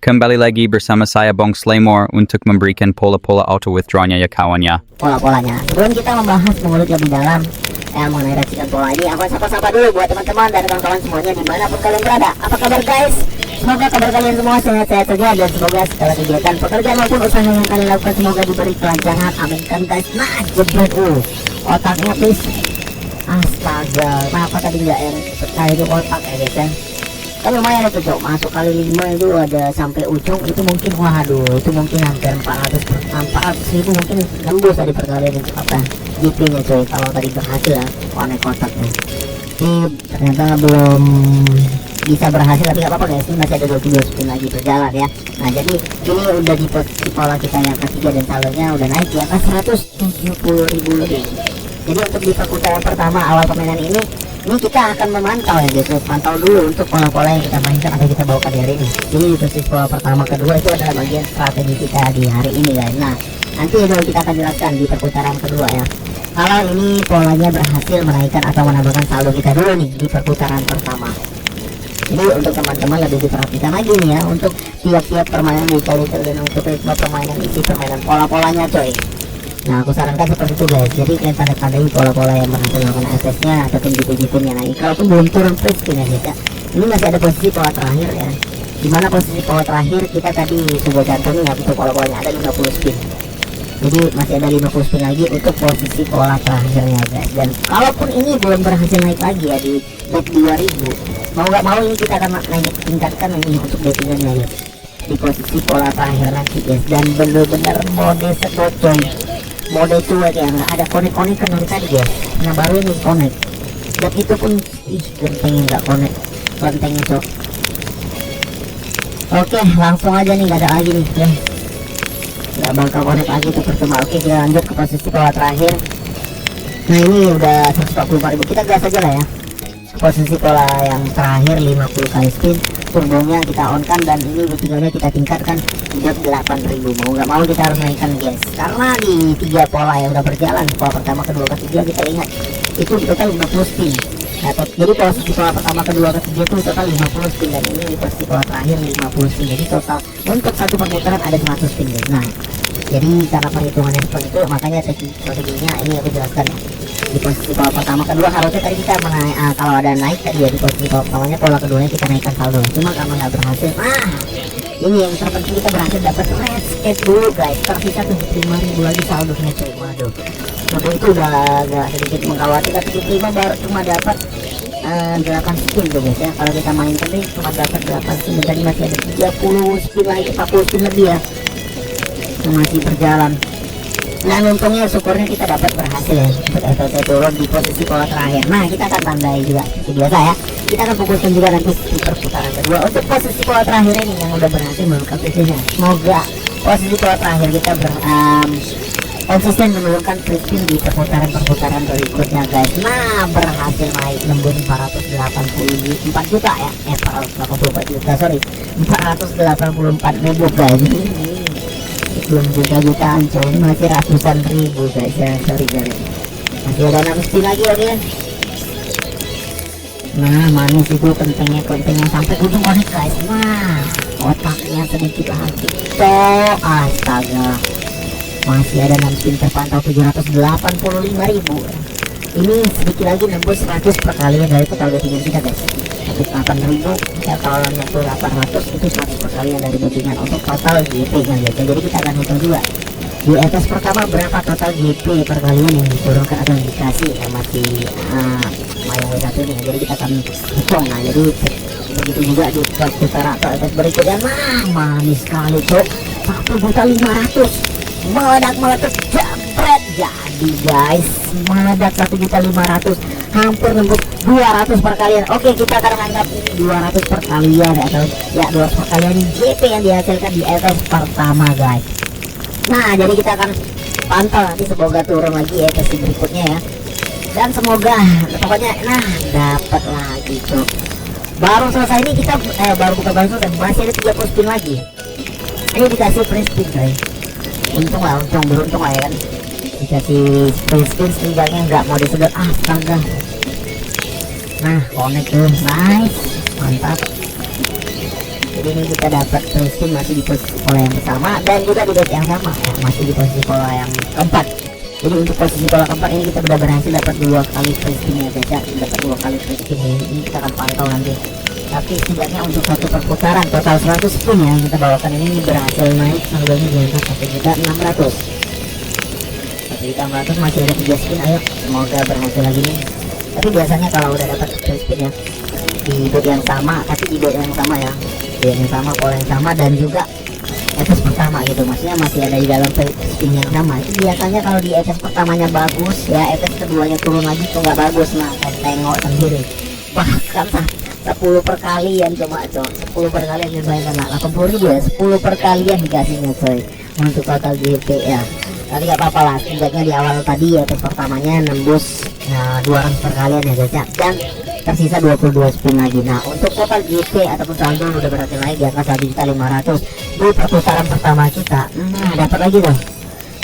Kembali lagi bersama saya Bong Slaymore untuk memberikan pola-pola auto withdrawnya ya kawannya. Pola-polanya. Sebelum kita membahas mengulik lebih dalam mengenai racikan pola ini, aku sapa-sapa dulu buat teman-teman dan kawan-kawan semuanya dimanapun kalian berada. Apa kabar guys? Semoga kabar kalian semua sehat-sehat saja dan semoga segala kegiatan pekerjaan maupun usaha yang kalian lakukan semoga diberi kelancaran. Amin kan guys. Nah jebret otaknya please. Astaga, kenapa tadi nggak yang sekali itu otak ya guys ya? Kan lumayan itu cok, masuk kali 5 itu ada sampai ujung itu mungkin, waduh itu mungkin hampir 400 ribu mungkin nembus tadi perkalian itu apa GP nya coy kalau tadi berhasil ya. Konek kotak nih ini ternyata belum bisa berhasil tapi gak apa-apa guys, ini masih ada 22 spin lagi berjalan ya. Nah jadi ini udah di posisi pola kita yang ketiga dan saldonya udah naik di atas 170.000 lebih. Jadi untuk di perputaran pertama awal permainan ini kita akan memantau ya guys, pantau dulu untuk pola-pola yang kita mainkan atau kita bawakan di hari ini. Jadi di posisi pola pertama kedua itu adalah bagian strategi kita di hari ini guys. Nah nanti itu kita akan jelaskan di perputaran kedua ya, kalau ini polanya berhasil menaikkan atau menambahkan saldo kita dulu nih di perputaran pertama. Jadi untuk teman-teman lebih diperhatikan lagi nih ya untuk tiap-tiap permainan di Kaliter dan untuk ritme permainan isi permainan pola-polanya coy. Nah aku sarankan seperti itu guys, jadi kalian tanda-tandai pola-pola yang berhasil melakukan SS-nya ataupun GP-nya. Nah kalaupun belum turun free spin ya guys ya, ini masih ada posisi pola terakhir ya, dimana posisi pola terakhir kita tadi sudah cantum ya untuk pola-polanya ada 50 spin. Jadi masih ada 50 spin lagi untuk posisi pola terakhirnya guys. Dan kalaupun ini belum berhasil naik lagi ya di bet 2000, mau nggak mau ini kita akan tingkatkan ini untuk bettingannya guys di posisi pola terakhir nanti guys. Dan bener-bener mode sedot coy, mode cuek ya, nggak ada konek-konek kan dari tadi guys. Nah baru ini konek, dan itu pun gentengnya nggak konek, gentengnya cok. Oke langsung aja nih, nggak ada lagi nih ya, nggak bakal konek lagi tuh percuma. Oke kita lanjut ke posisi pola terakhir. Nah ini udah 144.000, kita gas aja lah ya. Posisi pola yang terakhir 50 kali spin, turbonya kita on kan, dan ini ketiganya kita tingkatkan buat 8.000. Mau nggak mau kita harus naikkan guys, karena di 3 pola yang udah berjalan, pola pertama, kedua, ketiga kita lihat itu total 50 spin. Nah, jadi posisi pola pertama, kedua, ketiga itu total 50 spin, dan ini di posisi pola terakhir 50 spin. Jadi total untuk satu perputaran ada 100 spin guys. Nah jadi cara perhitungannya seperti itu, makanya strateginya ini aku jelaskan ya. Di posisi pola pertama kedua harusnya tadi kita kalau ada naik tadi ya, di posisi pola pertamanya pola keduanya kita naikkan saldo, cuma karena nggak berhasil. Nah ini yang terpenting, kita berhasil dapat red skate dulu guys, tersisa 75.000 lagi saldonya coy. Waduh saldo itu udah agak sedikit mengkhawatirkan, 75 baru cuma dapat 8 spin tuh guys ya. Kalau kita main tadi cuma dapat 8 spin, tadi masih ada 30 spin lagi, 40 spin lebih ya masih berjalan. Nah untungnya syukurnya kita dapat berhasil ya untuk FLT turun di posisi pola terakhir. Nah kita akan tandai juga seperti biasa ya, kita akan fokuskan juga nanti di perputaran kedua untuk posisi pola terakhir ini yang udah berhasil menurunkan free. Semoga posisi pola terakhir kita konsisten menurunkan free spin di perputaran berikutnya guys. Nah berhasil naik nembus 484 juta ya, 484 juta sorry, 484.000 guys. Belum juta-jutaan coy, masih ratusan ribu guys ya, sorry masih ada 6 spin lagi oke. Nah manis itu kentengnya sampai ujung konek guys. Nah otaknya sedikit lagi toh, astaga masih ada 6 spin terpantau 785.000. Ini sedikit lagi nembus 100 perkalian dari total bettingan kita guys, 8.000 ya. Kalau nyentuh 800 itu 100 perkalian dari bettingan untuk total GP nya guys. Jadi kita akan hitung juga di atas pertama berapa total GP perkalian yang diturunkan atau yang dikasih ya, masih mayang W1 ini. Jadi kita akan hitung. Nah jadi begitu juga di putaran atau atas berikutnya. Nah manis sekali cok, 1.500.000 meledak jambret. Jadi guys meledak 1.500.000, hampir nembus 200 perkalian. Oke kita akan anggap ini 200 perkalian atau ya 200 perkalian GP yang dihasilkan di FS pertama guys. Nah jadi kita akan pantau nanti, semoga turun lagi ya FS berikutnya ya, dan semoga pokoknya nah dapat lagi cok. Baru selesai ini kita baru selesai, masih ada 30 spin lagi. Ini dikasih free spin guys, untung beruntung lah ya kan, dikasih free spin setidaknya nggak mau disedot. Astaga nah connect tuh, nice mantap. Jadi ini kita dapat free spin masih di posisi pola yang sama dan juga di bet yang sama ya, masih di posisi pola yang keempat. Jadi untuk posisi pola keempat ini kita sudah berhasil dapat 2 kali free spin ya guys ya, dapat 2 kali free spin ini kita akan pantau nanti. Tapi setidaknya untuk satu perputaran total 100 spin yang kita bawakan ini berhasil naik saldonya di angka 1.600.000. 1.600.000 masih ada 3 spin, ayo semoga berhasil lagi nih. Tapi biasanya kalau udah dapat free spin ya di bet yang sama, tapi di bet yang sama ya, bet yang sama, pola yang sama dan juga FS pertama gitu, maksudnya masih ada di dalam spin yang sama. Itu biasanya kalau di FS pertamanya bagus ya, FS keduanya turun lagi tuh nggak bagus. Nah kan tengok sendiri, bahkan 10 perkalian coba coy, 10 perkalian dibayangkan lah, 80.000 ya, 10 perkalian dikasihnya coy untuk total GP ya. Tapi gak apa-apa lah, setidaknya di awal tadi ya FS pertamanya nembus 200 perkalian ya guys ya, dan tersisa 22 spin lagi. Nah untuk total GP ataupun saldo udah berhasil naik di angka 1.500.000 di perputaran pertama kita. Dapat lagi tuh.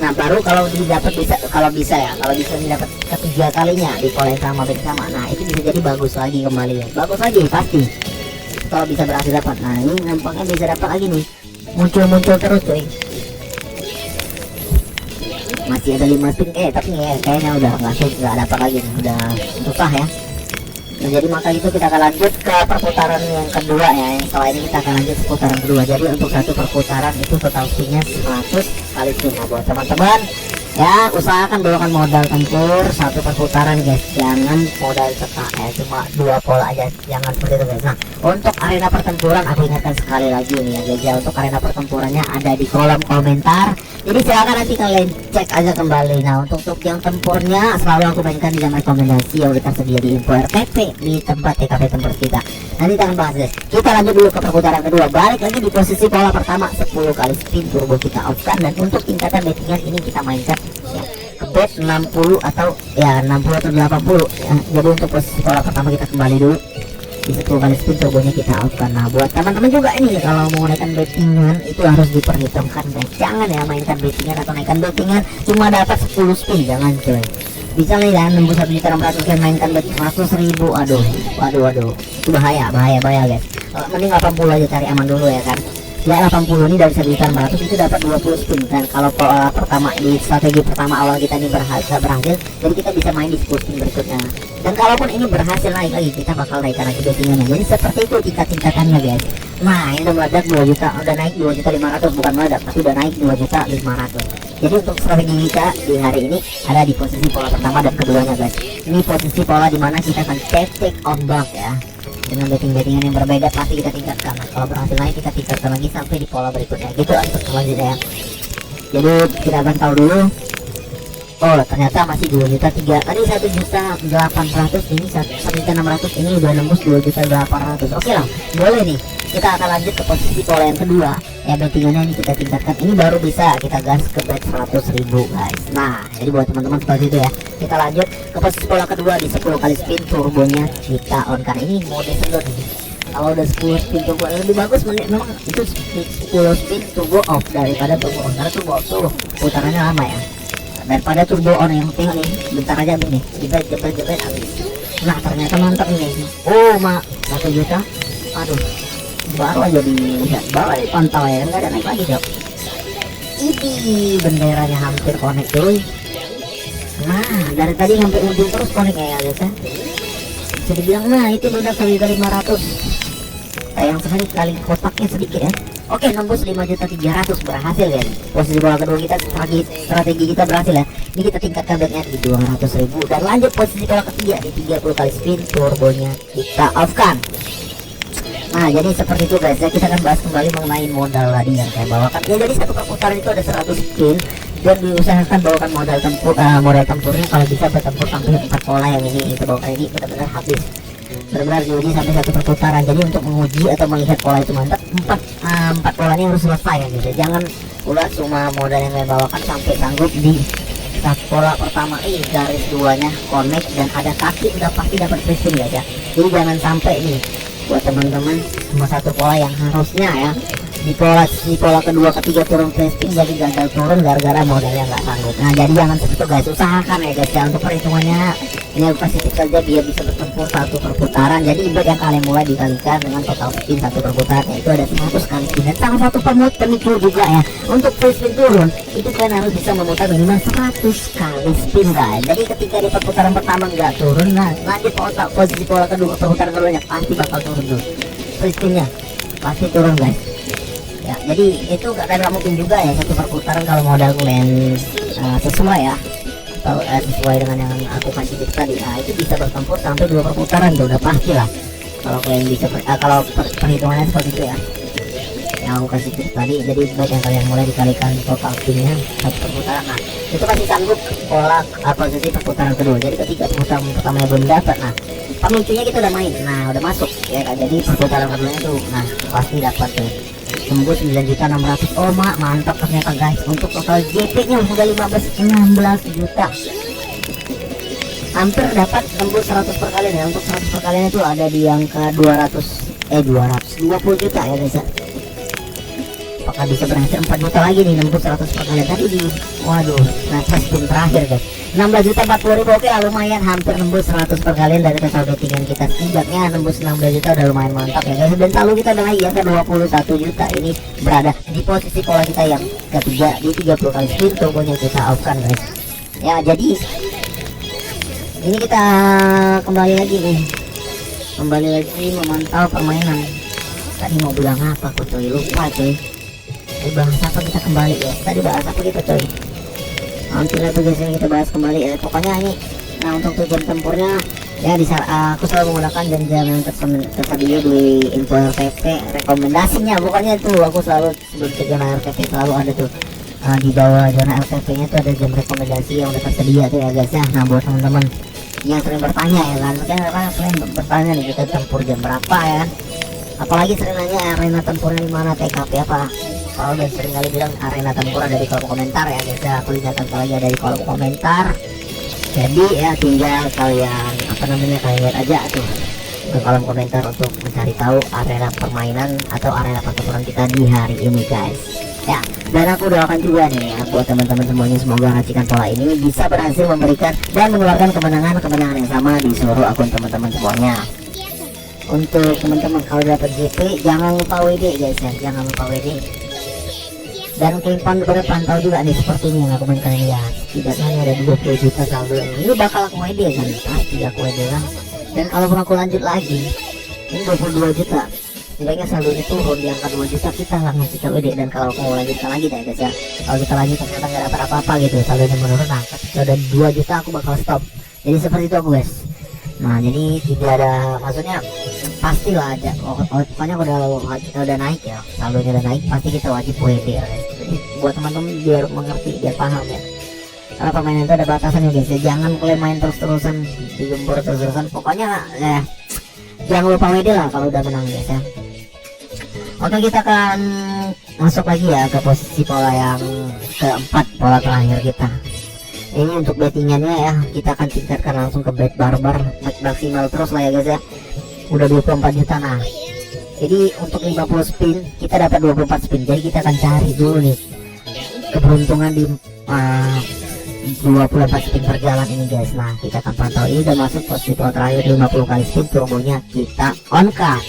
Nah baru kalau didapat bisa, kalau bisa didapat ketiga kalinya di pola yang sama, bet sama. Nah itu bisa jadi bagus lagi kembali ya, bagus lagi pasti kalau bisa berhasil dapat. Nah ini nampaknya bisa dapat lagi nih, muncul terus cuy. Masih ada 5 spin tapi kayaknya udah nggak dapat lagi nih, udah susah ya. Nah, jadi maka itu kita akan lanjut ke perputaran yang kedua ya. Yang setelah ini kita akan lanjut ke putaran kedua. Jadi untuk satu perputaran itu total spinnya 100 kali spin. Nah buat teman-teman ya, usahakan bawakan modal tempur satu perputaran guys, jangan modal cetak ya, cuma 2 pola aja, jangan seperti itu guys. Nah untuk arena pertempuran aku ingatkan sekali lagi nih ya guys ya, untuk arena pertempurannya ada di kolom komentar, jadi silakan nanti kalian cek aja kembali. Nah untuk yang tempurnya selalu aku bagikan di dalam rekomendasi yang udah tersedia di info RTP di tempat TKP tempur kita. Nanti kita akan bahas guys. Kita lanjut dulu ke perputaran kedua, balik lagi di posisi pola pertama, 10 kali spin turbo kita off kan. Dan untuk tingkatan bettingan ini kita mainkan ya, ke bet 60 atau ya 60 atau 80 ya. Jadi untuk posisi pola pertama kita kembali dulu di 10 kali spin turbonya kita off kan. Nah buat teman-teman juga ini kalau mau naikkan bettingan itu harus diperhitungkan guys, jangan ya mainkan bettingan atau naikkan bettingan cuma dapat 10 spin, jangan coy. Bisa nih kan nembus 1.600.000 kan, mainkan bet 100.000, waduh itu bahaya guys. Mending 80 aja, cari aman dulu ya kan. Ya 80 ini dari 1.600.000 itu dapat 20 spin, dan kalau pola pertama di strategi pertama awal kita ini berhasil, jadi kita bisa main di 10 spin berikutnya. Dan kalaupun ini berhasil naik lagi, kita bakal naikkan lagi bettingannya. Jadi seperti itu tingkat-tingkatannya guys. Nah ini udah meledak 2 juta, udah naik 2.500.000, bukan meledak tapi udah naik 2.500.000. Jadi untuk strategi kita di hari ini ada di posisi pola pertama dan keduanya guys. Ini posisi pola dimana kita akan take ombak ya, dengan bettingan yang berbeda pasti kita tingkatkan. Nah, kalau berhasil naik kita tingkatkan lagi sampai di pola berikutnya gitu untuk selanjutnya ya. Jadi kita akan tahu dulu. Oh ternyata masih 2.300.000, tadi 1.800.000, ini 1.600.000, ini udah nembus 2.800.000. Oke lah, boleh nih. Kita akan lanjut ke posisi pola yang kedua ya, bettingannya ini kita tingkatkan, ini baru bisa kita gas ke bet 100.000 guys. Nah jadi buat teman-teman seperti itu ya. Kita lanjut ke posisi pola kedua di 10 kali spin turbonya kita on, karena ini mode sedot nih. Kalau udah 10 spin turbo lebih bagus, memang itu 10 spin turbo off daripada turbo on, karena turbo off tuh putarannya lama ya, daripada turbo on yang tengok nih bentar aja nih, jebret habis. Nah ternyata mantap nih. Oh mak 1 juta, aduh baru aja dilihat, baru aja pantau ya, nggak ada naik lagi dok. Ini benderanya hampir connect tuh. Nah dari tadi sampai ujung terus connect ya guys ya. Bisa dibilang nah itu udah kali 500. Sayang sekali kali kotaknya sedikit ya. Oke nembus 5.300.000 berhasil ya. Posisi bola kedua kita, strategi kita berhasil ya. Ini kita tingkatkan betnya di 200.000 dan lanjut posisi bola ketiga di 30 kali spin turbonya kita off kan. Nah jadi seperti itu guys ya, kita akan bahas kembali mengenai modal tadi yang saya bawakan ya. Jadi satu perputaran itu ada 100 spin dan diusahakan bawakan modal tempurnya kalau bisa bertempur sampai 4 pola yang ini itu bawakan, ini benar-benar habis, benar-benar diuji sampai satu perputaran. Jadi untuk menguji atau melihat pola itu mantap, 4 pola ini harus selesai ya gitu. Jangan pula cuma modal yang saya bawakan sampai sanggup di pola pertama ini garis 2-nya connect dan ada kaki udah pasti dapat free spin guys ya. Jadi jangan sampai nih buat teman-teman cuma satu pola yang harusnya ya di pola kedua ketiga turun free spin jadi gagal turun gara-gara modalnya nggak sanggup. Nah jadi jangan seperti itu guys, usahakan ya guys ya untuk perhitungannya ini aku kasih tips saja biar bisa bertempur satu perputaran. Jadi bet yang kalian mulai dikalikan dengan total spin satu perputaran itu ada 100 kali spin dan salah satu pemicu juga ya untuk free spin turun itu kalian harus bisa memutar minimal 100 kali spin guys. Jadi ketika di perputaran pertama nggak turun, nah lanjut posisi pola kedua perputaran keduanya pasti bakal turun tuh free spinnya, pasti turun guys ya. Jadi itu gak mungkin juga ya satu perputaran kalau modal kalian sesuai ya atau sesuai dengan yang aku kasih tips tadi. Nah itu bisa bertempur sampai 2 perputaran tuh udah pasti lah kalau kalian bisa kalau perhitungannya seperti itu ya yang aku kasih tips tadi. Jadi buat yang kalian mulai dikalikan total spinnya satu perputaran, nah itu pasti sanggup pola posisi perputaran kedua. Jadi ketika perputaran pertamanya belum dapat, nah pemicunya kita udah main, nah udah masuk ya kan. Jadi perputaran keduanya tuh nah pasti dapat tuh tembus 9.600.000. Oh mantap ternyata guys. Untuk total JP nya udah 16 juta, hampir dapat tembus 100 perkalian ya. Untuk 100 perkalian itu ada di angka 220 juta ya guys ya. Apakah bisa berhasil 4 juta lagi nih nembus 100 perkalian tadi di waduh. Nah spin terakhir guys 16.040.000. oke lah lumayan hampir nembus 100 perkalian dari total bettingan kita. setidaknya nembus 16 juta udah lumayan mantap ya guys. Dan saldo kita udah naik ya ke 21 juta. Ini berada di posisi pola kita yang ketiga di 30 kali spin turbonya kita off kan guys ya. Jadi ini kita kembali lagi memantau permainan. Tadi mau bilang apa aku coy, lupa coy. Bahas apa kita kembali ya, tadi bahas apa kita coy, hampir itu guys yang kita bahas kembali ya. Pokoknya ini nah untuk tujuan tempurnya ya aku selalu menggunakan jam-jam yang tersedia di info RTP rekomendasinya. Pokoknya itu aku selalu sebelum tujuan RTP selalu ada tuh di bawah zona RTP nya tuh ada jam rekomendasi yang udah tersedia tuh ya guys ya. Nah buat teman-teman yang sering bertanya ya kan, mungkin sering bertanya nih kita tempur jam berapa ya, apalagi sering nanya arena tempurnya di mana, TKP apa. Kalau udah sering kali bilang arena tempur ada di kolom komentar ya guys ya. Aku ingatkan kalian ada di kolom komentar. Jadi ya tinggal kalian kalian lihat aja tuh ke kolom komentar untuk mencari tahu arena permainan atau arena pertempuran kita di hari ini guys ya. Dan aku doakan juga nih ya buat teman-teman semuanya, semoga racikan pola ini bisa berhasil memberikan dan mengeluarkan kemenangan yang sama di seluruh akun teman-teman semuanya. Untuk teman-teman kalau dapat JP jangan lupa WD guys ya, jangan lupa WD. Dan kalian pada pantau juga nih seperti ini yang aku mainkan ya. Setidaknya ada 20 juta saldo ini bakal aku WD kan, pasti aku WD kan. Dan kalaupun aku lanjut lagi ini 22 juta, setidaknya saldonya turun di angka 2 juta, kita langsung kita WD. Dan kalau aku mau lanjutkan lagi deh guys ya, kalau kita lanjut ternyata nggak dapat apa-apa gitu, saldonya menurun, nah ketika udah 2 juta aku bakal stop. Jadi seperti itu aku guys. Nah jadi tidak ada, maksudnya pastilah ada pokoknya kita udah naik ya, saldonya udah naik, pasti kita wajib WD ya guys. Jadi buat teman-teman biar mengerti, biar paham ya, karena permainan itu ada batasannya guys ya. Jangan kalian main terus-terusan, digembur terus-terusan, pokoknya ya jangan lupa WD lah kalau udah menang guys ya. Oke kita akan masuk lagi ya ke posisi pola yang keempat, pola terakhir kita. Ini untuk bettingannya ya, kita akan tingkatkan langsung ke bet barbar, bet maksimal terus lah ya guys ya. Udah 24 juta. Nah jadi untuk 50 spin kita dapat 24 spin. Jadi kita akan cari dulu nih keberuntungan di 24 spin berjalan ini guys. Nah kita akan pantau, ini udah masuk posisi pola terakhir 50 kali spin, turbonya kita on card.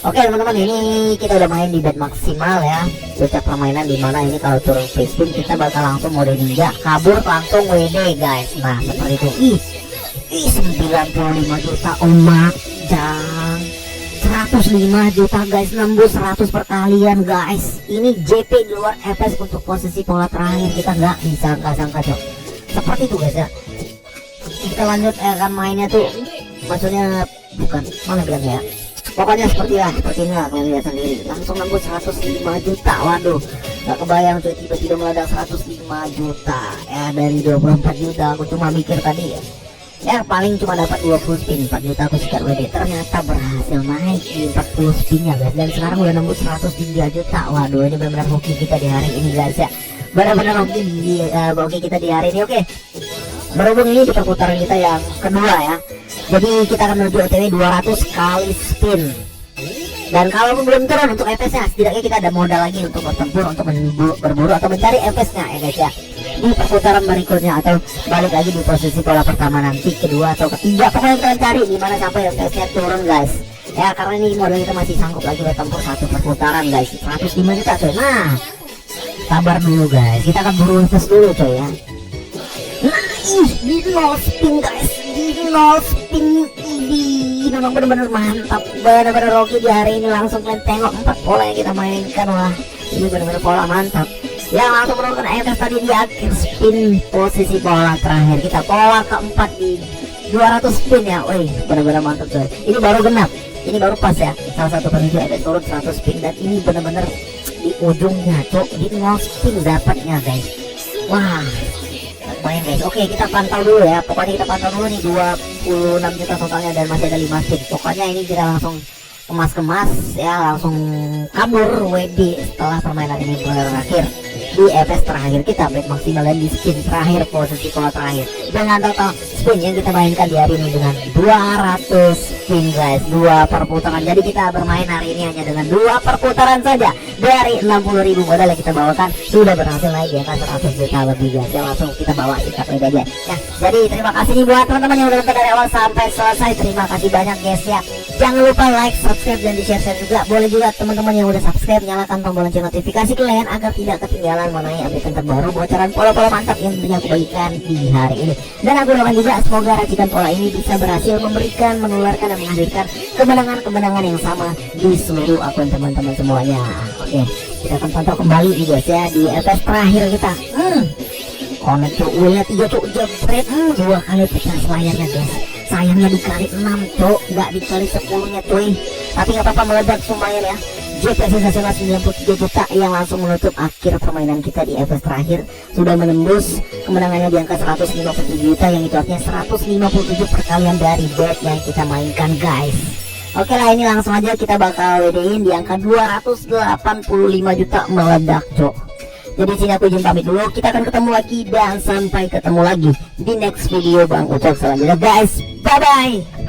Oke teman-teman, ini kita udah main di bet maksimal ya, setiap permainan dimana ini kalau turun free spin kita bakal langsung mode ninja, kabur langsung WD guys. Nah seperti itu. Ih 95 juta omak jang, 105 juta guys, nembus 100 perkalian guys. Ini JP di luar FS untuk posisi pola terakhir, kita nggak disangka-sangka cok. Seperti itu guys ya. Kita lanjut kan mainnya tuh, maksudnya bukan mana bilang ya, pokoknya seperti ini lah, kalian lihat sendiri, langsung nembus 105 juta. Waduh gak kebayang tuh tiba-tiba meledak 105 juta ya dari 24 juta. Aku cuma mikir tadi ya paling cuma dapat 20 spin, 4 juta aku sikat WD, ternyata berhasil naik di 40 spinnya guys. Dan sekarang udah nembus 103 juta. Waduh ini benar-benar hoki kita di hari ini guys ya, benar-benar hoki kita di hari ini. Oke, berhubung ini di perputaran kita yang kedua ya, jadi kita akan menuju OTW 200 kali spin. Dan kalau belum turun untuk FS-nya, setidaknya kita ada modal lagi untuk bertempur, untuk berburu atau mencari FS-nya ya guys ya, di perputaran berikutnya, atau balik lagi di posisi pola pertama nanti, kedua atau ketiga. Pokoknya kita cari di mana sampai FS-nya turun guys ya, karena ini modal kita masih sanggup lagi bertempur satu perputaran guys, 105 juta coy. Nah sabar dulu guys, kita akan buru FS dulu coy ya. Nah di no spin guys, di no spin ini memang benar-benar mantap, benar-benar Rocky di hari ini. Langsung kalian tengok 4 pola yang kita mainkan, wah ini benar-benar pola mantap ya. Langsung menurunkan FS tadi di akhir spin posisi pola terakhir kita, pola keempat di 200 spin ya. Wih benar-benar mantap coy, ini baru genap, ini baru pas ya, salah satu penunjuk FS turun 100 spin, dan ini benar-benar di ujungnya cok, di no spin dapatnya guys. Wah main guys. Oke kita pantau dulu ya, pokoknya kita pantau dulu nih 26 juta totalnya dan masih ada 5 spin. Pokoknya ini kita langsung kemas-kemas ya, langsung kabur WD setelah permainan ini berakhir di FS terakhir kita, baik maksimal dan di spin terakhir posisi pola terakhir, dengan total spin yang kita mainkan di hari ini dengan 200 spin guys, 2 perputaran. Jadi kita bermain hari ini hanya dengan 2 perputaran saja dari 60.000 modal yang kita bawakan, sudah berhasil naik di angka 100 juta lebih guys ya. Langsung kita bawa kita play aja ya. Jadi terima kasih nih buat teman-teman yang udah nonton dari awal sampai selesai, terima kasih banyak guys ya. Jangan lupa like, subscribe, dan di share juga. Boleh juga teman-teman yang udah subscribe nyalakan tombol lonceng notifikasi kalian agar tidak ketinggalan mengenai update terbaru, bocoran pola-pola mantap yang tentunya aku bagikan di hari ini. Dan aku doakan juga semoga racikan pola ini bisa berhasil memberikan, menularkan, dan menghadirkan kemenangan-kemenangan yang sama di seluruh akun teman-teman semuanya. Oke, kita akan pantau kembali nih guys ya di FS terakhir kita. Connect cok, W-nya 3 cok, jebret 2 kali pecah layarnya guys. Sayangnya dikali 6 cok, nggak dikali 10 nya cuy. Tapi nggak apa-apa, meledak lumayan ya. JP sensasional 93 juta yang langsung menutup akhir permainan kita di FS terakhir. Sudah menembus kemenangannya di angka 157 juta, yang itu artinya 157 perkalian dari bet yang kita mainkan guys. Oke lah, ini langsung aja kita bakal WD-in di angka 285 juta, meledak cok. Jadi sini aku izin pamit dulu, kita akan ketemu lagi dan sampai ketemu lagi di next video Bang Ucok selanjutnya guys. Bye bye.